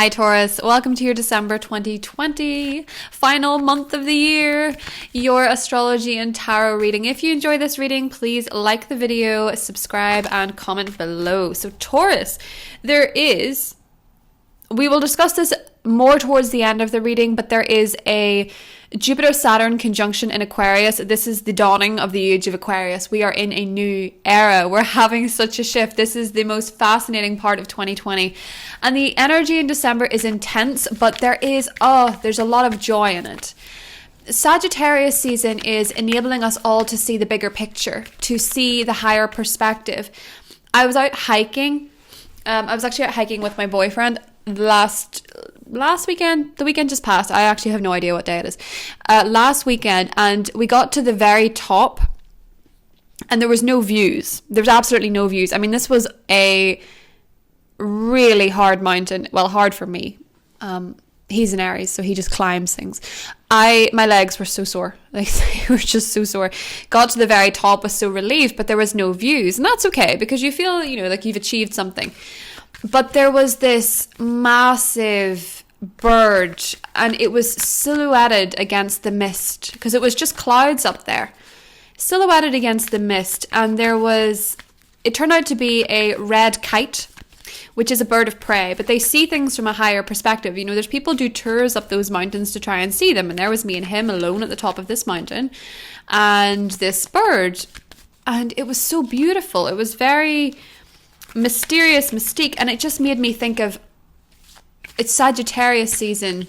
Hi Taurus, welcome to your December 2020 final month of the year, your astrology and tarot reading. If you enjoy this reading, please like the video, subscribe and comment below. So Taurus, we will discuss this more towards the end of the reading, but there is a Jupiter-Saturn conjunction in Aquarius. This is the dawning of the age of Aquarius. We are in a new era. We're having such a shift. This is the most fascinating part of 2020. And the energy in December is intense, but there's a lot of joy in it. Sagittarius season is enabling us all to see the bigger picture, to see the higher perspective. I was out hiking. I was actually out hiking with my boyfriend last weekend. The weekend just passed. I actually have no idea what day it is. Last weekend, and we got to the very top and there was no views. There's absolutely no views. I mean, this was a really hard mountain. Well, hard for me. He's an Aries, so he just climbs things. My legs were so sore. Like, they were just so sore. Got to the very top, was so relieved, but there was no views. And that's okay, because you feel, like you've achieved something. But there was this massive bird, and it was silhouetted against the mist, because it was just clouds up there. Silhouetted against the mist, and it turned out to be a red kite, which is a bird of prey, but they see things from a higher perspective. There's people do tours up those mountains to try and see them, and there was me and him alone at the top of this mountain, and this bird, and it was so beautiful. It was very mysterious, mystique, and it just made me think of, it's Sagittarius season.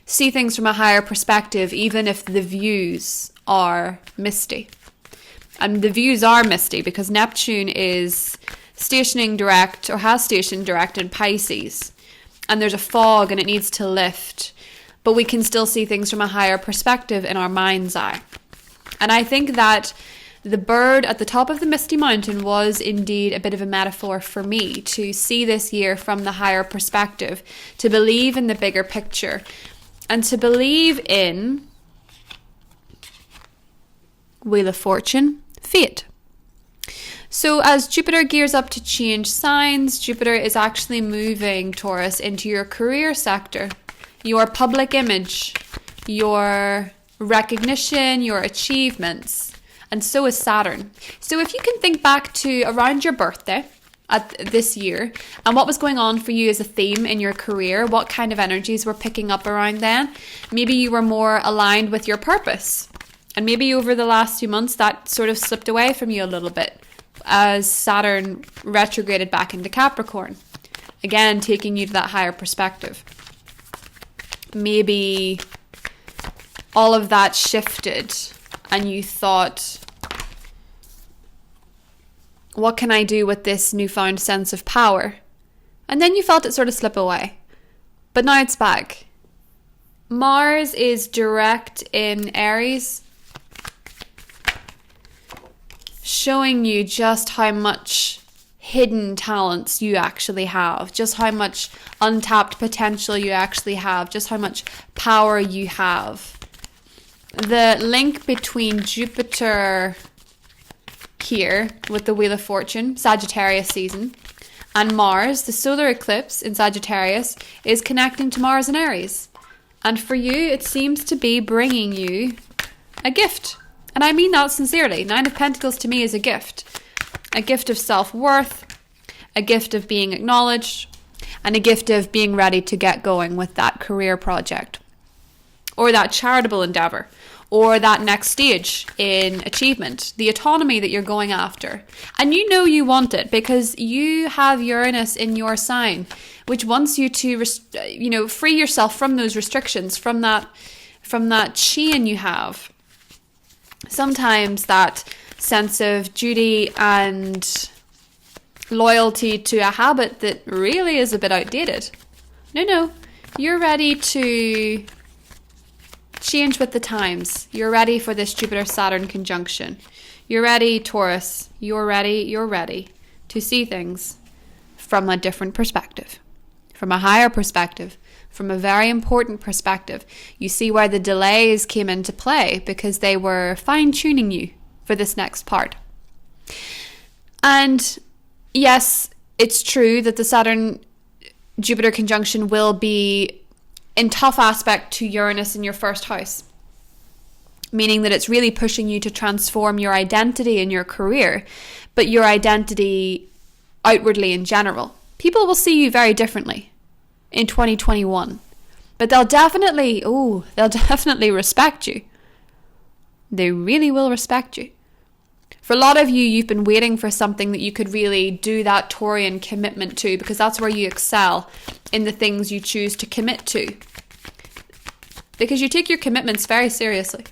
See things from a higher perspective, even if the views are misty. And the views are misty because Neptune is stationing direct, or has stationed direct in Pisces, and there's a fog and it needs to lift, but we can still see things from a higher perspective in our mind's eye. And I think that the bird at the top of the misty mountain was indeed a bit of a metaphor for me, to see this year from the higher perspective, to believe in the bigger picture, and to believe in Wheel of Fortune, fate. So as Jupiter gears up to change signs, Jupiter is actually moving, Taurus, into your career sector, your public image, your recognition, your achievements. And so is Saturn. So if you can think back to around your birthday at this year, and what was going on for you as a theme in your career, what kind of energies were picking up around then? Maybe you were more aligned with your purpose. And maybe over the last few months that sort of slipped away from you a little bit as Saturn retrograded back into Capricorn. Again, taking you to that higher perspective. Maybe all of that shifted and you thought, what can I do with this newfound sense of power? And then you felt it sort of slip away. But now it's back. Mars is direct in Aries, showing you just how much hidden talents you actually have, just how much untapped potential you actually have, just how much power you have. The link between Jupiter here with the Wheel of Fortune, Sagittarius season, and Mars, the solar eclipse in Sagittarius, is connecting to Mars and Aries. And for you, it seems to be bringing you a gift. And I mean that sincerely. 9 of Pentacles to me is a gift of self-worth, a gift of being acknowledged, and a gift of being ready to get going with that career project, or that charitable endeavor, or that next stage in achievement, the autonomy that you're going after. And you want it because you have Uranus in your sign, which wants you to, free yourself from those restrictions, from that chain you have. Sometimes that sense of duty and loyalty to a habit that really is a bit outdated. No, you're ready to change with the times. You're ready for this Jupiter-Saturn conjunction. You're ready, Taurus. You're ready to see things from a different perspective, from a higher perspective, from a very important perspective. You see where the delays came into play because they were fine-tuning you for this next part. And yes, it's true that the Saturn Jupiter conjunction will be in tough aspect to Uranus in your first house, meaning that it's really pushing you to transform your identity in your career, but your identity outwardly in general. People will see you very differently in 2021, but they'll definitely respect you. They really will respect you. For a lot of you, you've been waiting for something that you could really do that Taurian commitment to, because that's where you excel in the things you choose to commit to. Because you take your commitments very seriously.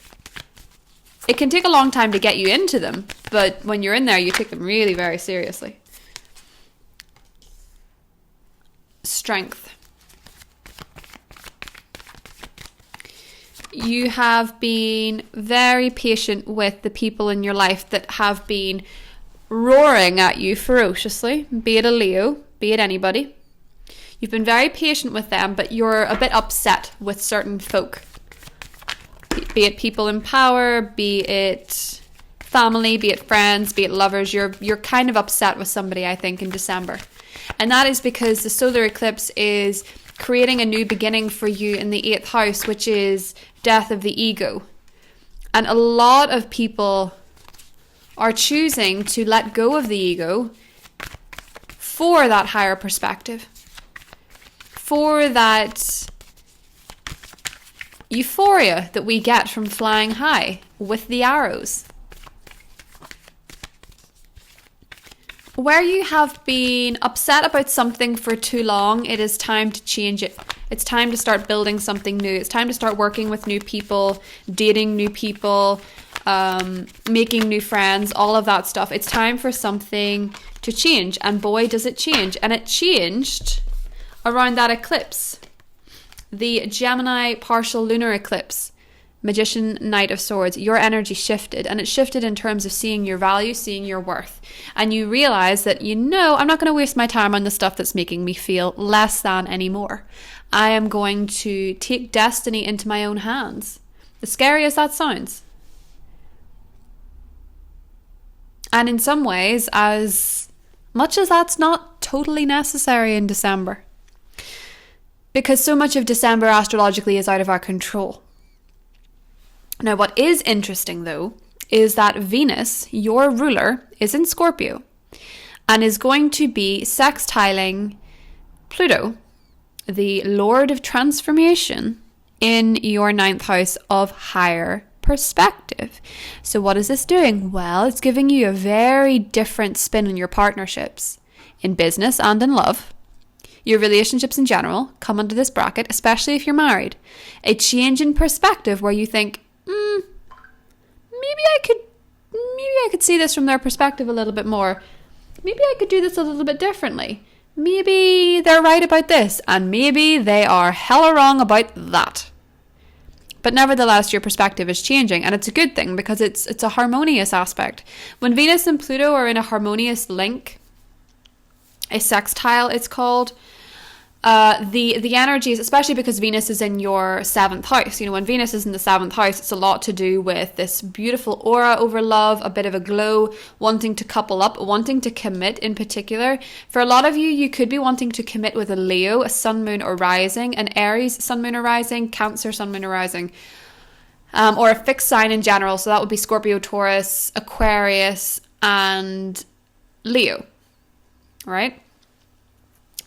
It can take a long time to get you into them, but when you're in there, you take them really very seriously. Strength. You have been very patient with the people in your life that have been roaring at you ferociously, be it a Leo, be it anybody. You've been very patient with them, but you're a bit upset with certain folk. Be it people in power, be it family, be it friends, be it lovers. You're kind of upset with somebody, I think, in December. And that is because the solar eclipse is creating a new beginning for you in the 8th house, which is death of the ego. And a lot of people are choosing to let go of the ego for that higher perspective, for that euphoria that we get from flying high with the arrows. Where you have been upset about something for too long, it is time to change it. It's time to start building something new. It's time to start working with new people, dating new people, making new friends, all of that stuff. It's time for something to change. And boy, does it change. And it changed around that eclipse. The Gemini partial lunar eclipse. Magician, Knight of Swords, your energy shifted, and it shifted in terms of seeing your value, seeing your worth. And you realize that, I'm not going to waste my time on the stuff that's making me feel less than anymore. I am going to take destiny into my own hands. As scary as that sounds. And in some ways, as much as that's not totally necessary in December. Because so much of December astrologically is out of our control. Now, what is interesting, though, is that Venus, your ruler, is in Scorpio and is going to be sextiling Pluto, the Lord of Transformation, in your 9th house of higher perspective. So what is this doing? Well, it's giving you a very different spin on your partnerships in business and in love. Your relationships in general come under this bracket, especially if you're married. A change in perspective where you think, maybe I could see this from their perspective a little bit more. Maybe I could do this a little bit differently. Maybe they're right about this, and maybe they are hella wrong about that. But nevertheless, your perspective is changing, and it's a good thing because it's a harmonious aspect. When Venus and Pluto are in a harmonious link, a sextile it's called, the energies, especially because Venus is in your 7th house. When Venus is in the 7th house, it's a lot to do with this beautiful aura over love, a bit of a glow, wanting to couple up, wanting to commit in particular. For a lot of you, you could be wanting to commit with a Leo, a sun, moon, or rising, an Aries, sun, moon, or rising, Cancer, sun, moon, or rising, or a fixed sign in general. So that would be Scorpio, Taurus, Aquarius, and Leo, right?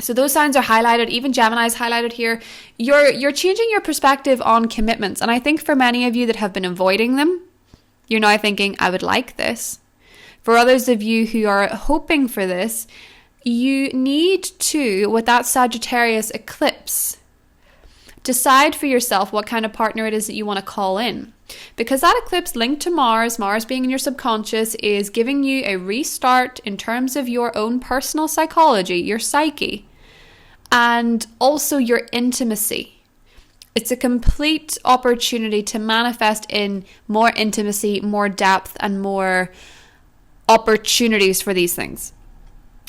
So those signs are highlighted, even Gemini is highlighted here. You're changing your perspective on commitments. And I think for many of you that have been avoiding them, you're now thinking, I would like this. For others of you who are hoping for this, you need to, with that Sagittarius eclipse, decide for yourself what kind of partner it is that you want to call in. Because that eclipse linked to Mars being in your subconscious, is giving you a restart in terms of your own personal psychology, your psyche, and also your intimacy. It's a complete opportunity to manifest in more intimacy, more depth, and more opportunities for these things.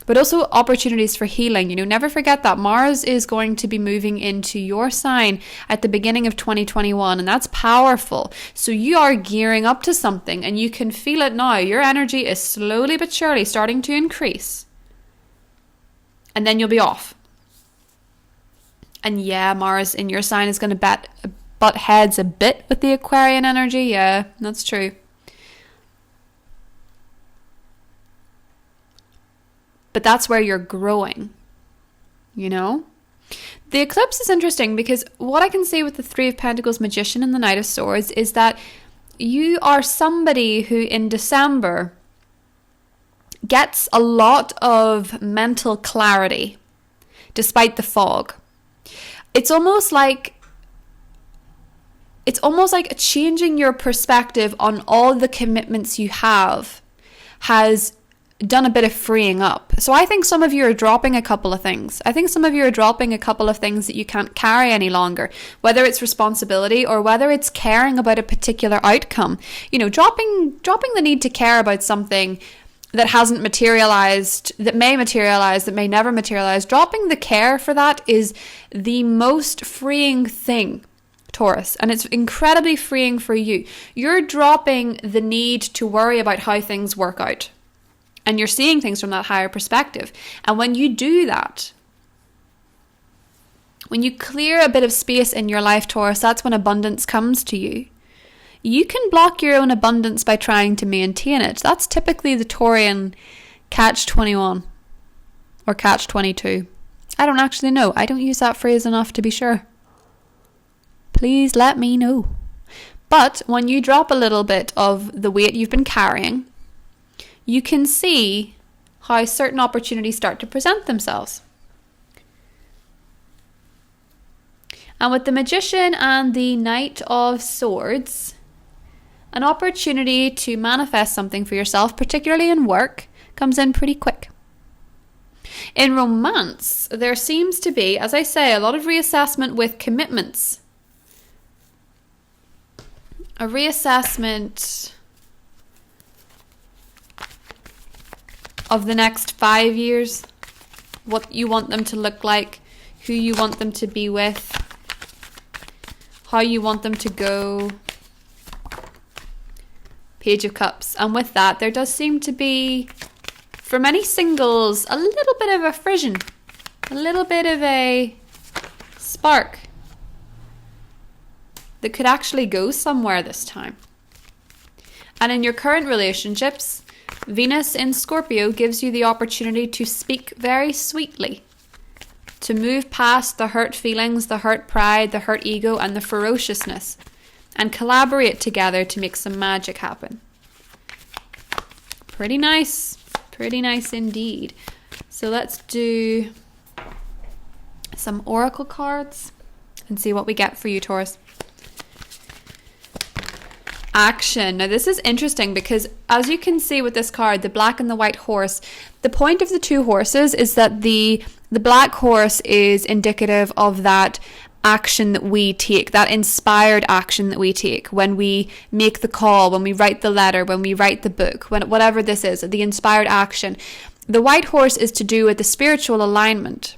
But also opportunities for healing. Never forget that Mars is going to be moving into your sign at the beginning of 2021, and that's powerful. So you are gearing up to something, and you can feel it now. Your energy is slowly but surely starting to increase. And then you'll be off. And yeah, Mars in your sign is going to butt heads a bit with the Aquarian energy. Yeah, that's true. But that's where you're growing, you know? The eclipse is interesting because what I can see with the Three of Pentacles, Magician, and the Knight of Swords is that you are somebody who in December gets a lot of mental clarity despite the fog. It's almost like changing your perspective on all the commitments you have has done a bit of freeing up. So I think some of you are dropping a couple of things. I think some of you are dropping a couple of things that you can't carry any longer, whether it's responsibility or whether it's caring about a particular outcome. You know, dropping the need to care about something that hasn't materialized, that may materialize, that may never materialize. Dropping the care for that is the most freeing thing, Taurus, and it's incredibly freeing for you. You're dropping the need to worry about how things work out, and you're seeing things from that higher perspective. And when you do that, when you clear a bit of space in your life, Taurus, that's when abundance comes to you. You can block your own abundance by trying to maintain it. That's typically the Taurian catch-21 or catch-22. I don't actually know. I don't use that phrase enough to be sure. Please let me know. But when you drop a little bit of the weight you've been carrying, you can see how certain opportunities start to present themselves. And with the Magician and the Knight of Swords, an opportunity to manifest something for yourself, particularly in work, comes in pretty quick. In romance, there seems to be, as I say, a lot of reassessment with commitments. A reassessment of the next 5 years, what you want them to look like, who you want them to be with, how you want them to go. Page of Cups. And with that, there does seem to be, for many singles, a little bit of a frisson, a little bit of a spark that could actually go somewhere this time. And in your current relationships, Venus in Scorpio gives you the opportunity to speak very sweetly, to move past the hurt feelings, the hurt pride, the hurt ego, and the ferociousness, and collaborate together to make some magic happen. Pretty nice indeed. So let's do some oracle cards and see what we get for you, Taurus. Action. Now this is interesting because as you can see with this card, the black and the white horse, the point of the two horses is that the black horse is indicative of that action that we take, that inspired action that we take when we make the call, when we write the letter, when we write the book, whatever this is, the inspired action. The white horse is to do with the spiritual alignment.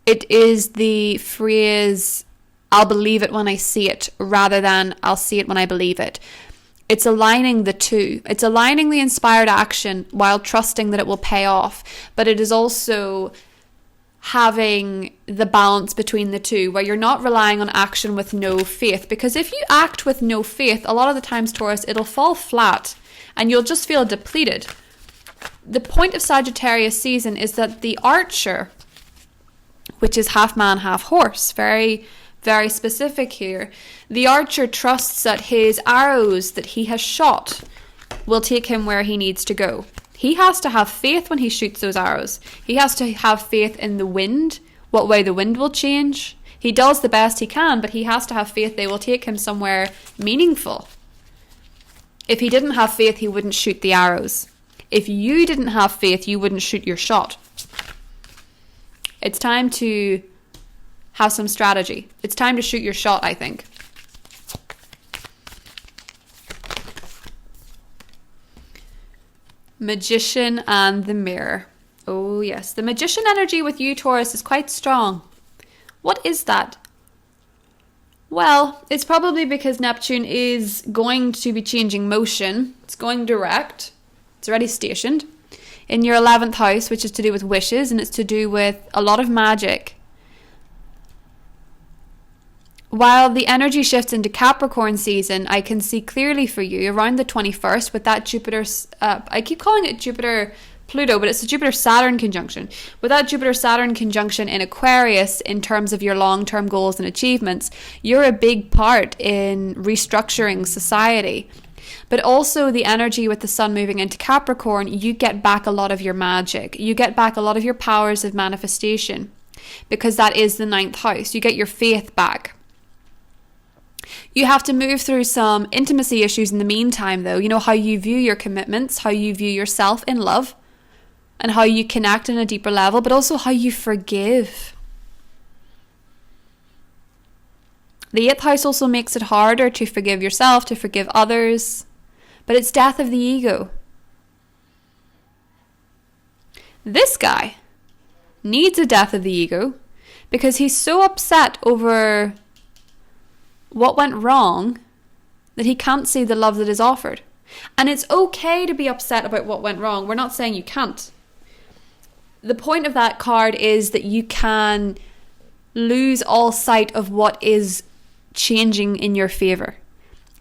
It is the phrase, I'll believe it when I see it, rather than I'll see it when I believe it. It's aligning the two. It's aligning the inspired action while trusting that it will pay off. But it is also having the balance between the two, where you're not relying on action with no faith. Because if you act with no faith, a lot of the times, Taurus, it'll fall flat and you'll just feel depleted. The point of Sagittarius season is that the archer, which is half man, half horse, very, very specific here, the archer trusts that his arrows that he has shot will take him where he needs to go. He has to have faith when he shoots those arrows. He has to have faith in the wind, what way the wind will change. He does the best he can, but he has to have faith they will take him somewhere meaningful. If he didn't have faith, he wouldn't shoot the arrows. If you didn't have faith, you wouldn't shoot your shot. It's time to have some strategy. It's time to shoot your shot, I think. Magician and the Mirror. Oh yes, the Magician energy with you, Taurus, is quite strong. What is that? Well, it's probably because Neptune is going to be changing motion. It's going direct. It's already stationed in your 11th house, which is to do with wishes, and it's to do with a lot of magic. while the energy shifts into Capricorn season, I can see clearly for you around the 21st with that Jupiter, I keep calling it Jupiter Pluto, but it's a Jupiter-Saturn conjunction. With that Jupiter-Saturn conjunction in Aquarius, in terms of your long-term goals and achievements, you're a big part in restructuring society. But also the energy with the sun moving into Capricorn, you get back a lot of your magic. You get back a lot of your powers of manifestation, because that is the 9th house. You get your faith back. You have to move through some intimacy issues in the meantime, though. You know, how you view your commitments, how you view yourself in love, and how you connect on a deeper level, but also how you forgive. The 8th house also makes it harder to forgive yourself, to forgive others, but it's death of the ego. This guy needs a death of the ego because he's so upset over what went wrong that he can't see the love that is offered. And it's okay to be upset about what went wrong. We're not saying you can't. The point of that card is that you can lose all sight of what is changing in your favor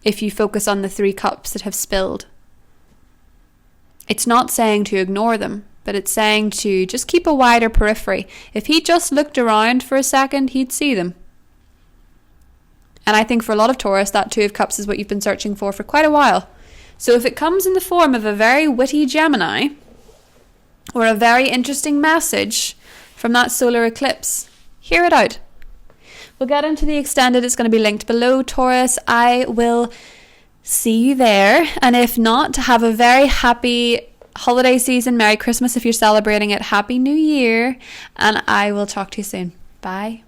if you focus on the 3 cups that have spilled. It's not saying to ignore them, but it's saying to just keep a wider periphery. If he just looked around for a second, he'd see them. And I think for a lot of Taurus, that 2 of Cups is what you've been searching for quite a while. So if it comes in the form of a very witty Gemini, or a very interesting message from that solar eclipse, hear it out. We'll get into the extended. It's going to be linked below, Taurus. I will see you there. And if not, have a very happy holiday season. Merry Christmas if you're celebrating it. Happy New Year. And I will talk to you soon. Bye.